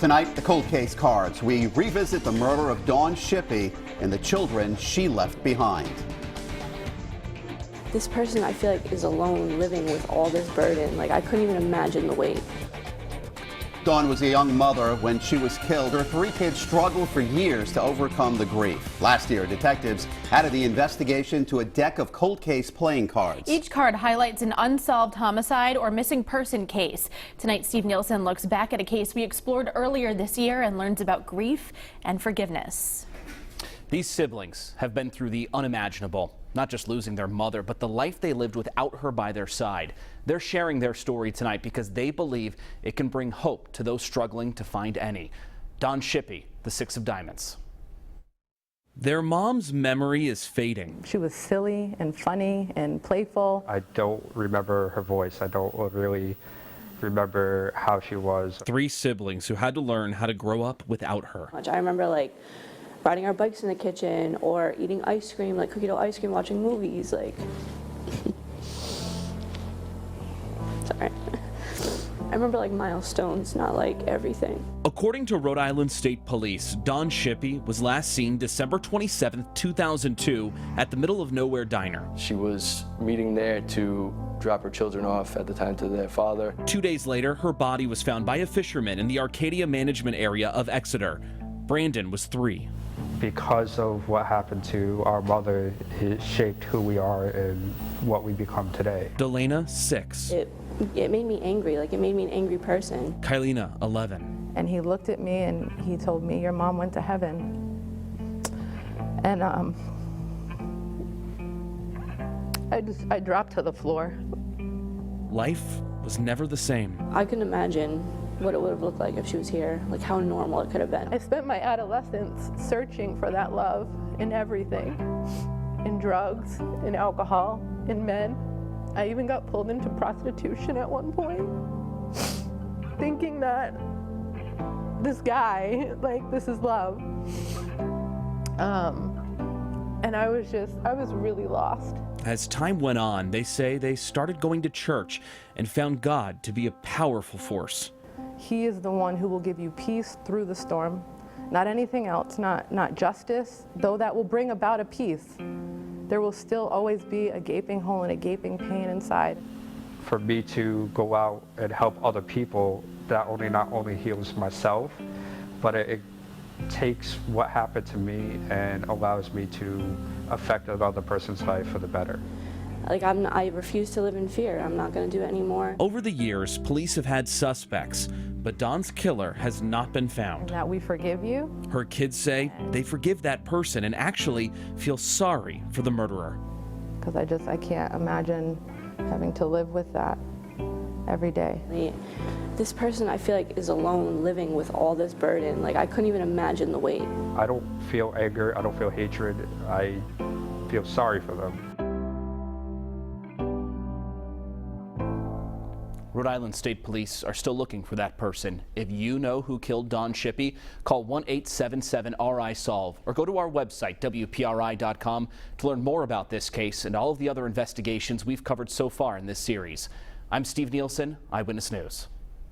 Tonight, the cold case cards. We revisit the murder of Dawn Shippee and the children she left behind. This person, I feel like, is alone living with all this burden. Like, I couldn't even imagine the weight. Dawn was a young mother when she was killed. Her three kids struggled for years to overcome the grief. Last year, detectives added the investigation to a deck of cold case playing cards. Each card highlights an unsolved homicide or missing person case. Tonight, Steve Nielsen looks back at a case we explored earlier this year and learns about grief and forgiveness. These siblings have been through the unimaginable. Not just losing their mother, but the life they lived without her by their side. They're sharing their story tonight because they believe it can bring hope to those struggling to find any. Dawn Shippee, the Six of Diamonds. Their mom's memory is fading. She was silly and funny and playful. I don't remember her voice. I don't really remember how she was. Three siblings who had to learn how to grow up without her. I remember riding our bikes in the kitchen or eating ice cream, like cookie dough ice cream, watching movies, sorry. I remember milestones, not everything. According to Rhode Island State Police, Dawn Shippee was last seen December 27, 2002 at the Middle of Nowhere Diner. She was meeting there to drop her children off at the time to their father. 2 days later, her body was found by a fisherman in the Arcadia management area of Exeter. Brandon was 3. Because of what happened to our mother, it shaped who we are and what we become today. Delana, 6. It made me angry, it made me an angry person. Kylena, 11. And he looked at me and he told me, "Your mom went to heaven." And I dropped to the floor. Life was never the same. I couldn't imagine what it would have looked like if she was here, how normal it could have been. I spent my adolescence searching for that love in everything, in drugs, in alcohol, in men. I even got pulled into prostitution at one point, thinking that this guy, this is love. And I was really lost. As time went on, they say they started going to church and found God to be a powerful force. He is the one who will give you peace through the storm, not anything else, not justice, though that will bring about a peace. There will still always be a gaping hole and a gaping pain inside. For me to go out and help other people, that not only heals myself, but it takes what happened to me and allows me to affect another person's life for the better. I refuse to live in fear. I'm not going to do it anymore. Over the years, police have had suspects, but Dawn's killer has not been found. And that we forgive you. Her kids say they forgive that person and actually feel sorry for the murderer. Because I can't imagine having to live with that every day. This person, I feel is alone living with all this burden. I couldn't even imagine the weight. I don't feel anger. I don't feel hatred. I feel sorry for them. Rhode Island State Police are still looking for that person. If you know who killed Dawn Shippee, call 1-877-RI-SOLVE or go to our website, WPRI.com, to learn more about this case and all of the other investigations we've covered so far in this series. I'm Steve Nielsen, Eyewitness News.